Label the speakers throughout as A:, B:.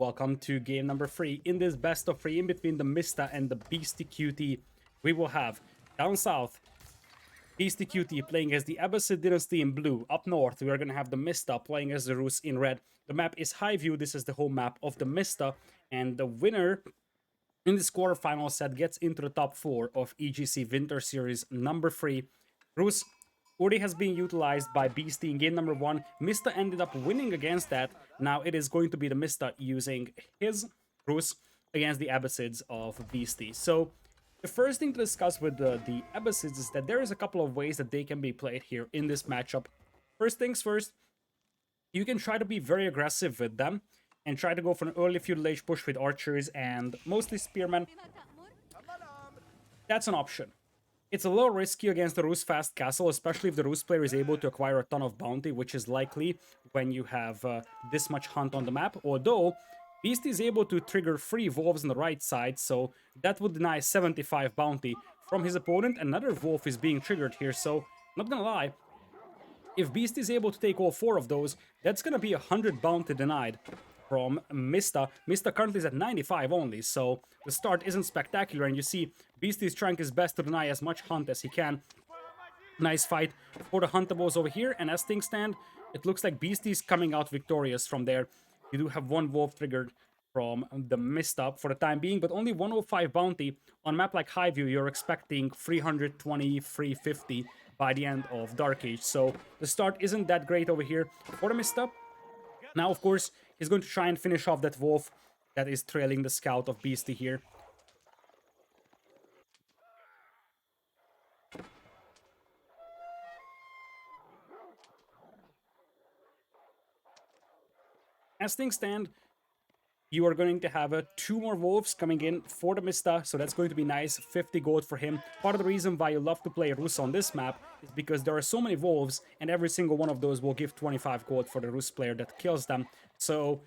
A: Welcome to game number 3. In this best of 3, in between TheMista and the Beastyqt, we will have down south Beastyqt playing as the Abbasid Dynasty in blue. Up north, we are going to have TheMista playing as the Rus in red. The map is High View. This is the home map of TheMista, and the winner in this quarterfinal set gets into the top 4 of EGC Winter Series number 3. Rus already has been utilized by Beasty in game number 1. Mista ended up winning against that. Now it is going to be the Mista using his Rus against the Abbasids of Beasty. So the first thing to discuss with the Abbasids is that there is a couple of ways that they can be played here in this matchup. First things first, you can try to be very aggressive with them and try to go for an early feudal age push with archers and mostly spearmen. That's an option. It's a little risky against the Rus fast castle, especially if the Rus player is able to acquire a ton of bounty, which is likely when you have this much hunt on the map. Although, Beast is able to trigger 3 wolves on the right side, so that would deny 75 bounty from his opponent. Another wolf is being triggered here, so not gonna lie, if Beast is able to take all 4 of those, that's gonna be 100 bounty denied from Mista. Mista currently is at 95 only, so the start isn't spectacular, and you see Beastie is trying his best to deny as much hunt as he can. Nice fight for the huntables over here, and as things stand, it looks like Beastie is coming out victorious from there. You do have 1 wolf triggered from the Mista for the time being, but only 105 bounty. On a map like Highview, you're expecting 320, 350 by the end of Dark Age, so the start isn't that great over here for the Mista. Now, of course, he's going to try and finish off that wolf that is trailing the scout of Beastie here. As things stand, you are going to have 2 more wolves coming in for the Mista, so that's going to be nice. 50 gold for him. Part of the reason why you love to play Rus on this map is because there are so many wolves, and every single one of those will give 25 gold for the Rus player that kills them. So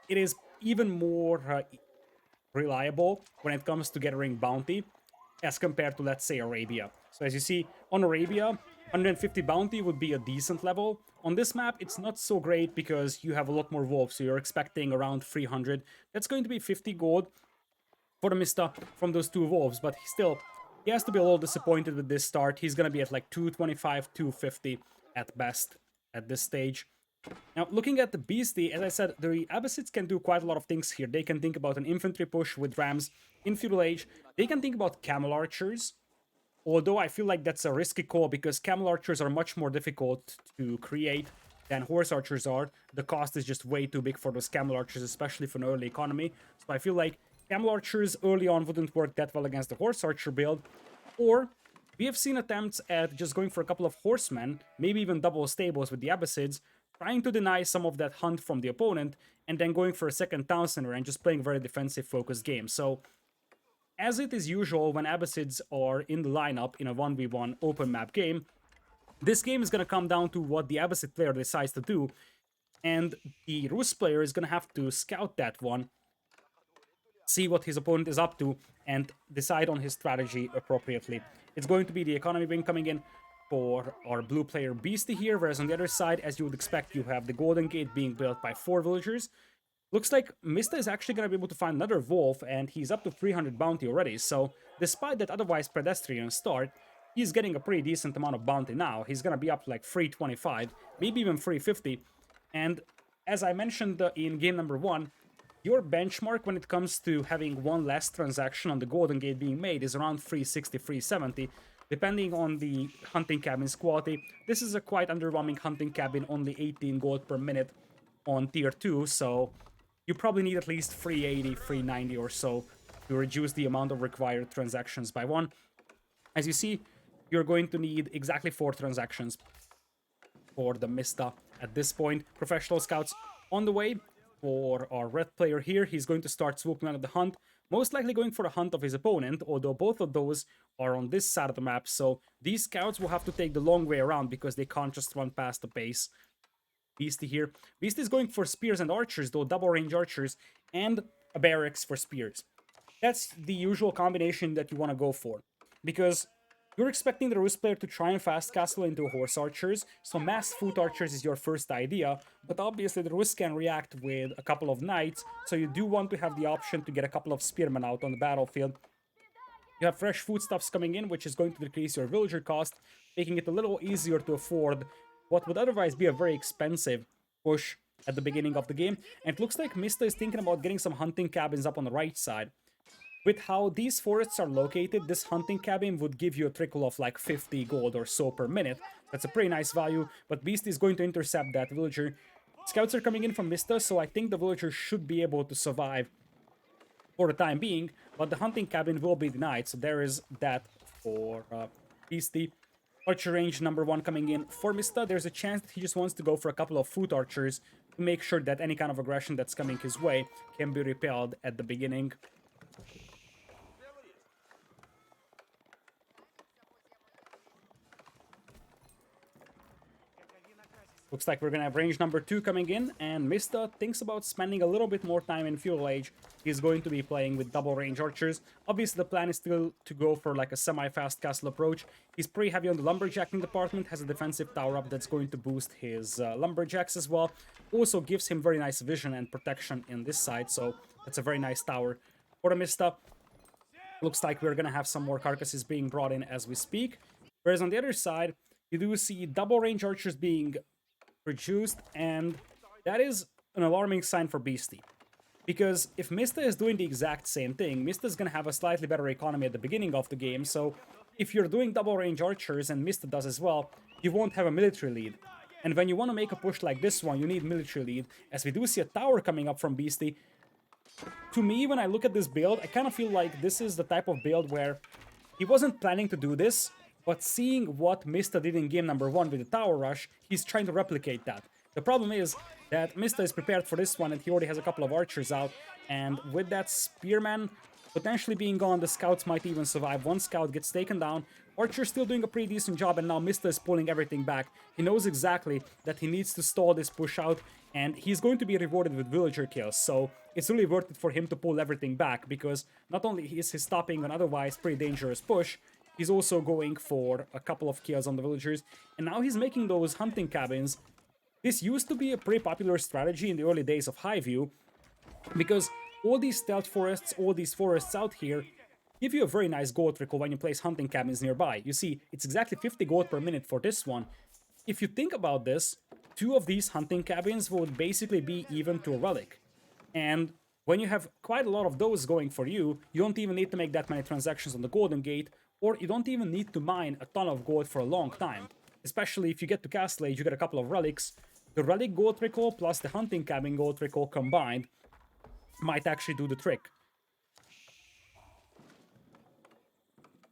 A: it is even more reliable when it comes to gathering bounty as compared to, let's say, Arabia. So as you see, on Arabia, 150 bounty would be a decent level. On this map, it's not so great because you have a lot more wolves, so you're expecting around 300. That's going to be 50 gold for the Mista from those 2 wolves, but still, he has to be a little disappointed with this start. He's going to be at like 225, 250 at best at this stage. Now, looking at the Beastie, as I said, the Abbasids can do quite a lot of things here. They can think about an infantry push with rams in Feudal Age. They can think about camel archers, although I feel like that's a risky call because camel archers are much more difficult to create than horse archers are. The cost is just way too big for those camel archers, especially for an early economy. So I feel like camel archers early on wouldn't work that well against the horse archer build. Or we have seen attempts at just going for a couple of horsemen, maybe even double stables with the Abbasids, trying to deny some of that hunt from the opponent, and then going for a second town center and just playing very defensive focused game. So, as it is usual when Abbasids are in the lineup in a 1v1 open map game, this game is going to come down to what the Abbasid player decides to do, and the Rus player is going to have to scout that one, see what his opponent is up to, and decide on his strategy appropriately. It's going to be the economy wing coming in for our blue player Beastie here, whereas on the other side, as you would expect, you have the Golden Gate being built by 4 villagers. Looks like Mista is actually going to be able to find another wolf, and he's up to 300 bounty already, so despite that otherwise pedestrian start, he's getting a pretty decent amount of bounty now. He's going to be up to like 325, maybe even 350, and as I mentioned in game number 1, your benchmark when it comes to having 1 less transaction on the Golden Gate being made is around 360, 370, depending on the hunting cabin's quality. This is a quite underwhelming hunting cabin, only 18 gold per minute on tier 2, so you probably need at least 380, 390 or so to reduce the amount of required transactions by 1. As you see, you're going to need exactly 4 transactions for the Mista at this point. Professional scouts on the way for our red player here. He's going to start swooping out of the hunt, most likely going for the hunt of his opponent, although both of those are on this side of the map, so these scouts will have to take the long way around because they can't just run past the base. Beastie here. Beastie is going for spears and archers, though double range archers, and a barracks for spears. That's the usual combination that you want to go for, because You're expecting the Rus player to try and fast castle into horse archers, so mass foot archers is your first idea, but obviously the Rus can react with a couple of knights, so you do want to have the option to get a couple of spearmen out on the battlefield. You have fresh foodstuffs coming in, which is going to decrease your villager cost, making it a little easier to afford what would otherwise be a very expensive push at the beginning of the game. And it looks like Mista is thinking about getting some hunting cabins up on the right side. With how these forests are located, this hunting cabin would give you a trickle of like 50 gold or so per minute. That's a pretty nice value, but Beast is going to intercept that villager. Scouts are coming in from Mista, so I think the villager should be able to survive for the time being, but the hunting cabin will be denied, so there is that for Beasty. Archer range number 1 coming in for Mista. There's a chance that he just wants to go for a couple of foot archers to make sure that any kind of aggression that's coming his way can be repelled at the beginning. Looks like we're gonna have range number 2 coming in, and Mista thinks about spending a little bit more time in Feudal Age. He's going to be playing with double range archers. Obviously, the plan is still to go for like a semi-fast castle approach. He's pretty heavy on the lumberjacking department, has a defensive tower up that's going to boost his lumberjacks as well. Also gives him very nice vision and protection in this side, so that's a very nice tower for the Mista. Looks like we're gonna have some more carcasses being brought in as we speak. Whereas on the other side, you do see double range archers being produced, and that is an alarming sign for Beasty. Because if Mista is doing the exact same thing, Mista is going to have a slightly better economy at the beginning of the game, so if you're doing double range archers, and Mista does as well, you won't have a military lead. And when you want to make a push like this one, you need military lead, as we do see a tower coming up from Beasty. To me, when I look at this build, I kind of feel like this is the type of build where he wasn't planning to do this, but seeing what Mista did in game number 1 with the tower rush, he's trying to replicate that. The problem is that Mista is prepared for this one and he already has a couple of archers out, and with that spearman potentially being gone, the scouts might even survive. One scout gets taken down, Archer's still doing a pretty decent job, and now Mista is pulling everything back. He knows exactly that he needs to stall this push out, and he's going to be rewarded with villager kills, so it's really worth it for him to pull everything back, because not only is he stopping an otherwise pretty dangerous push, he's also going for a couple of kills on the villagers, and now he's making those hunting cabins. This used to be a pretty popular strategy in the early days of Highview, because all these stealth forests, all these forests out here, give you a very nice gold trickle when you place hunting cabins nearby. You see, it's exactly 50 gold per minute for this one. If you think about this, 2 of these hunting cabins would basically be even to a relic. And when you have quite a lot of those going for you, you don't even need to make that many transactions on the Golden Gate, or you don't even need to mine a ton of gold for a long time. Especially if you get to Castle Age, you get a couple of relics. The relic gold trickle plus the hunting cabin gold trickle combined might actually do the trick.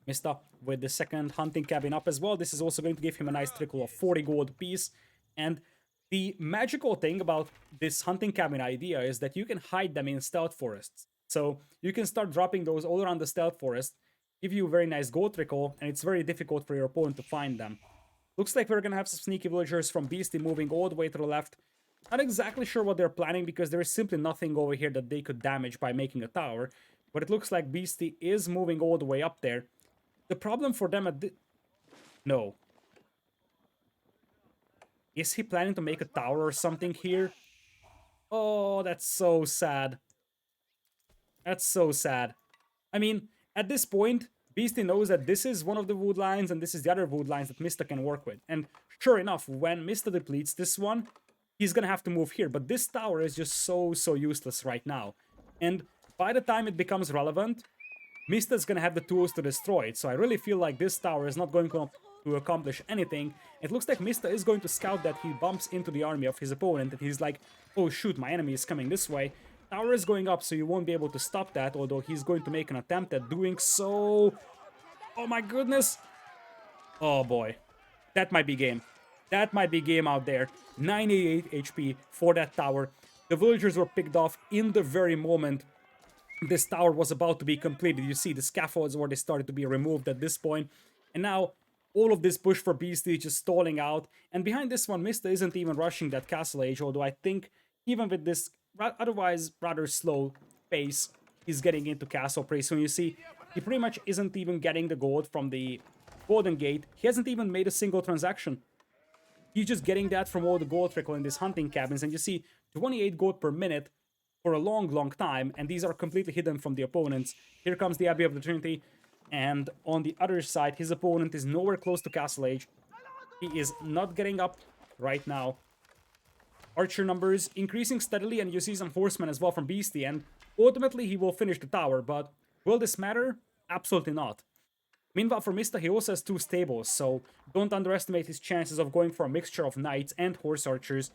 A: Mista with the second hunting cabin up as well. This is also going to give him a nice trickle of 40 gold apiece. And the magical thing about this hunting cabin idea is that you can hide them in stealth forests. So you can start dropping those all around the stealth forest, give you a very nice gold trickle, and it's very difficult for your opponent to find them. Looks like we're going to have some sneaky villagers from Beasty moving all the way to the left. Not exactly sure what they're planning, because there is simply nothing over here that they could damage by making a tower. But it looks like Beasty is moving all the way up there. The problem for them at No. Is he planning to make a tower or something here? Oh, that's so sad. That's so sad. I mean, at this point, Beasty knows that this is one of the wood lines and this is the other wood lines that Mista can work with. And sure enough, when Mista depletes this one, he's gonna have to move here. But this tower is just so useless right now. And by the time it becomes relevant, Mista's gonna have the tools to destroy it. So I really feel like this tower is not going to accomplish anything. It looks like Mista is going to scout that he bumps into the army of his opponent and he's like, oh shoot, my enemy is coming this way. Tower is going up, so you won't be able to stop that, although he's going to make an attempt at doing so. Oh my goodness. Oh boy. That might be game. That might be game out there. 98 HP for that tower. The villagers were picked off in the very moment this tower was about to be completed. You see the scaffolds already started to be removed at this point. And now all of this push for Beasty is just stalling out. And behind this one, Mista isn't even rushing that Castle Age, although I think even with this otherwise rather slow pace, he's getting into Castle pretty soon. You see, he pretty much isn't even getting the gold from the Golden Gate. He hasn't even made a single transaction. He's just getting that from all the gold trickle in these hunting cabins, and you see 28 gold per minute for a long, long time, and these are completely hidden from the opponents. Here comes the Abbey of the Trinity, and on the other side, his opponent is nowhere close to Castle Age. He is not getting up right now. Archer numbers increasing steadily, and you see some horsemen as well from Beasty, and ultimately he will finish the tower, but will this matter? Absolutely not. Meanwhile, for Mista, he also has 2 stables, so don't underestimate his chances of going for a mixture of knights and horse archers.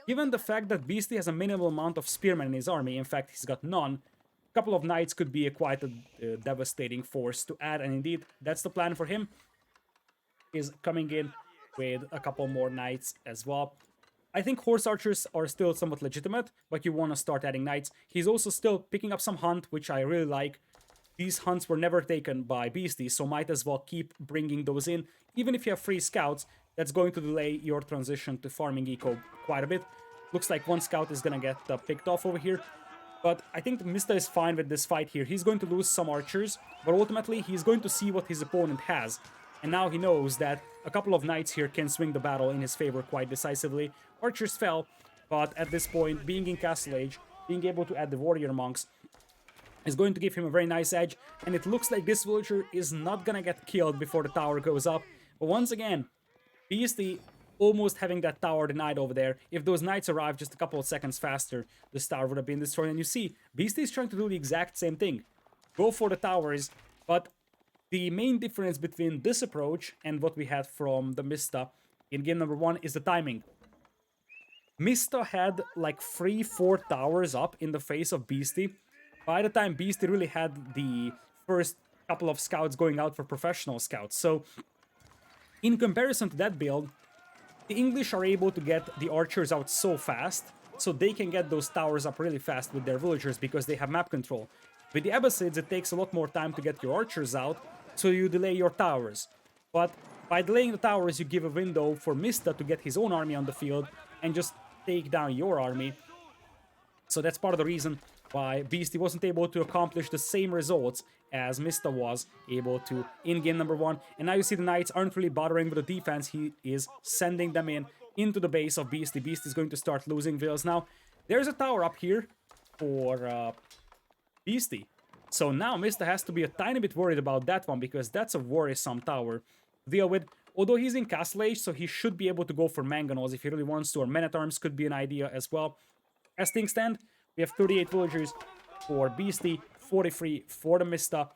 A: Given the fact that Beasty has a minimal amount of spearmen in his army, in fact, he's got none, a couple of knights could be quite a devastating force to add, and indeed, that's the plan for him, is coming in with a couple more knights as well. I think horse archers are still somewhat legitimate, but you want to start adding knights. He's also still picking up some hunt, which I really like. These hunts were never taken by Beastie, so might as well keep bringing those in. Even if you have free scouts, that's going to delay your transition to farming eco quite a bit. Looks like one scout is going to get picked off over here. But I think Mista is fine with this fight here. He's going to lose some archers, but ultimately he's going to see what his opponent has. And now he knows that a couple of knights here can swing the battle in his favor quite decisively. Archers fell, but at this point, being in Castle Age, being able to add the warrior monks, is going to give him a very nice edge, and it looks like this villager is not gonna get killed before the tower goes up. But once again, Beastie almost having that tower denied over there. If those knights arrived just a couple of seconds faster, this tower would have been destroyed. And you see, Beastie is trying to do the exact same thing. Go for the towers, but the main difference between this approach and what we had from TheMista in game number 1 is the timing. Mista had like 3-4 towers up in the face of Beastie. By the time Beastie really had the first couple of scouts going out for professional scouts. So, in comparison to that build, the English are able to get the archers out so fast, so they can get those towers up really fast with their villagers because they have map control. With the Abbasids, it takes a lot more time to get your archers out, so you delay your towers. But by delaying the towers, you give a window for Mista to get his own army on the field and just take down your army. So that's part of the reason why Beastie wasn't able to accomplish the same results as Mista was able to in game number 1. And now you see the knights aren't really bothering with the defense. He is sending them into the base of Beastie. Beastie is going to start losing villas now. There's a tower up here for Beastie. So now Mista has to be a tiny bit worried about that one, because that's a worrisome tower to deal with. Although he's in Castle Age, so he should be able to go for mangonels if he really wants to, or men-at-arms could be an idea as well. As things stand, we have 38 villagers for Beastie, 43 for TheMista.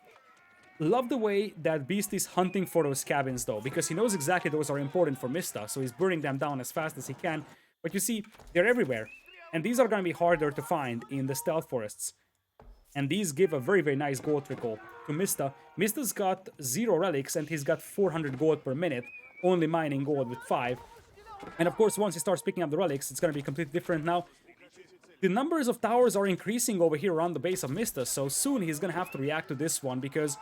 A: Love the way that Beastie's hunting for those cabins, though, because he knows exactly those are important for Mista, so he's burning them down as fast as he can. But you see, they're everywhere, and these are going to be harder to find in the stealth forests. And these give a very, very nice gold trickle to Mista. Mista's got 0 relics, and he's got 400 gold per minute, only mining gold with 5. And of course, once he starts picking up the relics, it's going to be completely different now. The numbers of towers are increasing over here around the base of Mista, so soon he's going to have to react to this one, because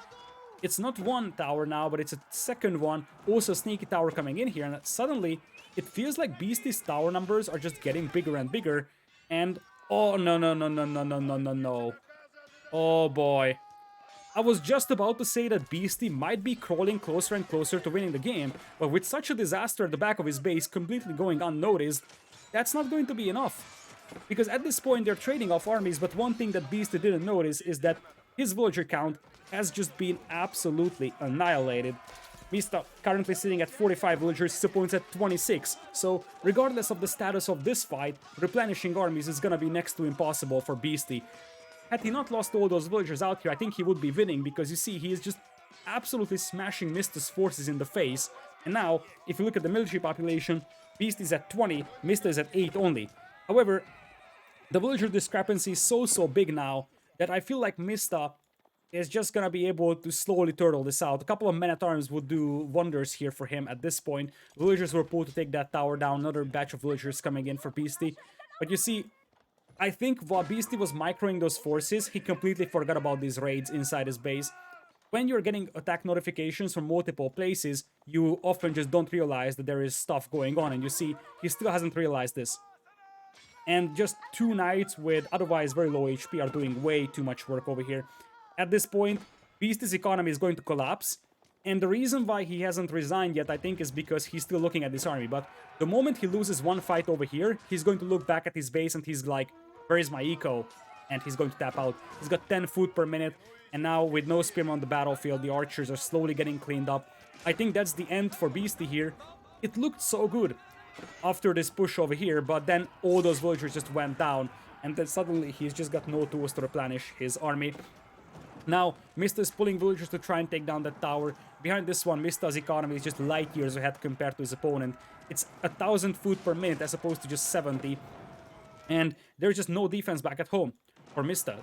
A: it's not one tower now, but it's a second one. Also a sneaky tower coming in here, and suddenly it feels like Beastie's tower numbers are just getting bigger and bigger. And oh, no, no, no, no, no, no, no, no, no. Oh boy. I was just about to say that Beastie might be crawling closer and closer to winning the game, but with such a disaster at the back of his base completely going unnoticed, that's not going to be enough. Because at this point they're trading off armies, but one thing that Beastie didn't notice is that his villager count has just been absolutely annihilated. Mista currently sitting at 45 villagers, his opponent's at 26, so regardless of the status of this fight, replenishing armies is gonna be next to impossible for Beastie. Had he not lost all those villagers out here, I think he would be winning, because you see, he is just absolutely smashing Mista's forces in the face. And now, if you look at the military population, Beastie's at 20, Mista is at 8 only. However, the villager discrepancy is so big now that I feel like Mista is just gonna be able to slowly turtle this out. A couple of men-at-arms would do wonders here for him at this point. Villagers were pulled to take that tower down, another batch of villagers coming in for Beastie. But you see, I think while Beastie was microing those forces, he completely forgot about these raids inside his base. When you're getting attack notifications from multiple places, you often just don't realize that there is stuff going on, and you see, he still hasn't realized this. And just 2 knights with otherwise very low HP are doing way too much work over here. At this point, Beastie's economy is going to collapse. And the reason why he hasn't resigned yet, I think, is because he's still looking at this army. But the moment he loses one fight over here, he's going to look back at his base and he's like, where is my eco? And he's going to tap out. He's got 10 food per minute. And now with no spearmen on the battlefield, the archers are slowly getting cleaned up. I think that's the end for Beasty here. It looked so good after this push over here, but then all those villagers just went down. And then suddenly he's just got no tools to replenish his army. Now, Mista is pulling villagers to try and take down that tower. Behind this one, Mista's economy is just light years ahead compared to his opponent. It's 1,000 food per minute as opposed to just 70. And there's just no defense back at home for Mista.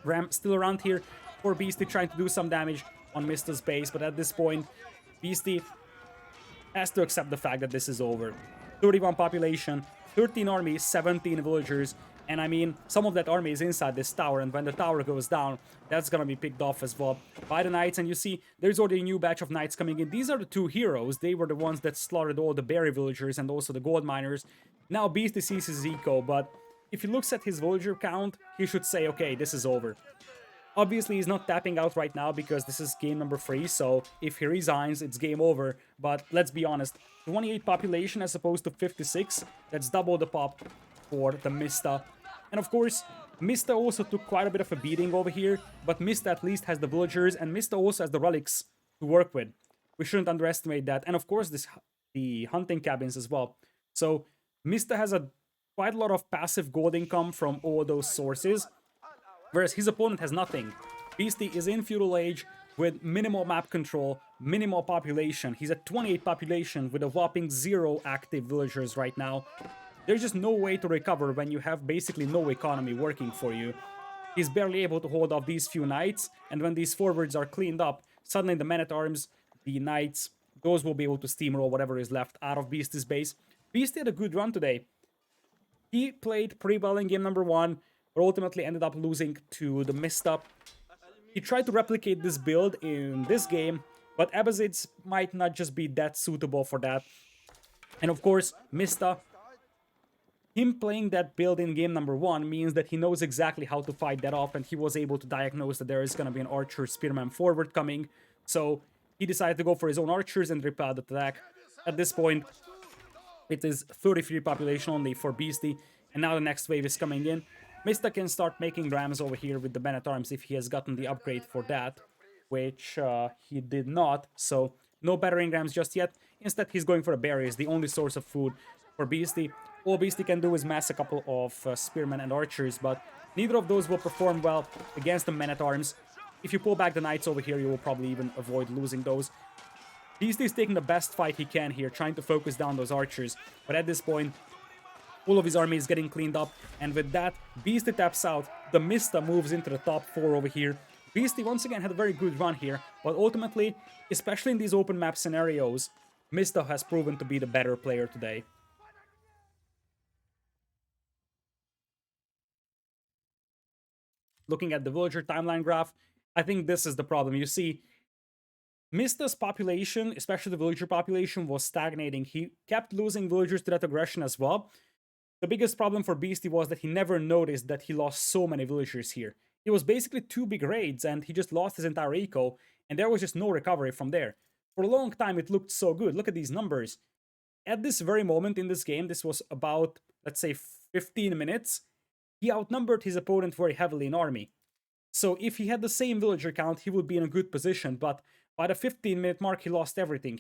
A: Ram still around here for Beasty, trying to do some damage on Mista's base. But at this point, Beasty has to accept the fact that this is over. 31 population, 13 armies, 17 villagers. And I mean, some of that army is inside this tower, and when the tower goes down, that's gonna be picked off as well by the knights. And you see, there's already a new batch of knights coming in. These are the two heroes. They were the ones that slaughtered all the berry villagers and also the gold miners. Now Beasty sees his eco, but if he looks at his villager count, he should say, okay, this is over. Obviously, he's not tapping out right now because this is game number 3, so if he resigns, it's game over. But let's be honest, 28 population as opposed to 56, that's double the pop for the Mista. And of course, Mista also took quite a bit of a beating over here, but Mista at least has the villagers, and Mista also has the relics to work with. We shouldn't underestimate that. And of course, the hunting cabins as well. So Mista has quite a lot of passive gold income from all those sources, whereas his opponent has nothing. Beasty is in Feudal Age with minimal map control, minimal population. He's at 28 population with a whopping 0 active villagers right now. There's just no way to recover when you have basically no economy working for you. He's barely able to hold off these few knights, and when these forwards are cleaned up, suddenly the men-at-arms, the knights, those will be able to steamroll whatever is left out of Beasty's base. Beasty had a good run today. He played pretty well in game number 1, but ultimately ended up losing to the Mista. He tried to replicate this build in this game, but Abbazids might not just be that suitable for that. And of course, Mista, him playing that build in game number 1 means that he knows exactly how to fight that off, and he was able to diagnose that there is going to be an archer spearman forward coming. So he decided to go for his own archers and repel the attack. At this point, it is 33 population only for Beasty, and now the next wave is coming in. Mista can start making rams over here with the men-at-arms if he has gotten the upgrade for that, which he did not. So no battering rams just yet. Instead, he's going for the berries, the only source of food for Beasty. All Beasty can do is mass a couple of spearmen and archers, but neither of those will perform well against the men-at-arms. If you pull back the knights over here, you will probably even avoid losing those. Beasty is taking the best fight he can here, trying to focus down those archers. But at this point, all of his army is getting cleaned up, and with that, Beasty taps out. The Mista moves into the top 4 over here. Beasty once again had a very good run here, but ultimately, especially in these open map scenarios, Mista has proven to be the better player today. Looking at the villager timeline graph, I think this is the problem. You see, Mista's population, especially the villager population, was stagnating. He kept losing villagers to that aggression as well. The biggest problem for Beasty was that he never noticed that he lost so many villagers here. It was basically 2 big raids, and he just lost his entire eco, and there was just no recovery from there. For a long time, it looked so good. Look at these numbers. At this very moment in this game, this was about, let's say, 15 minutes, he outnumbered his opponent very heavily in army. So if he had the same villager count, he would be in a good position, but by the 15-minute mark, he lost everything.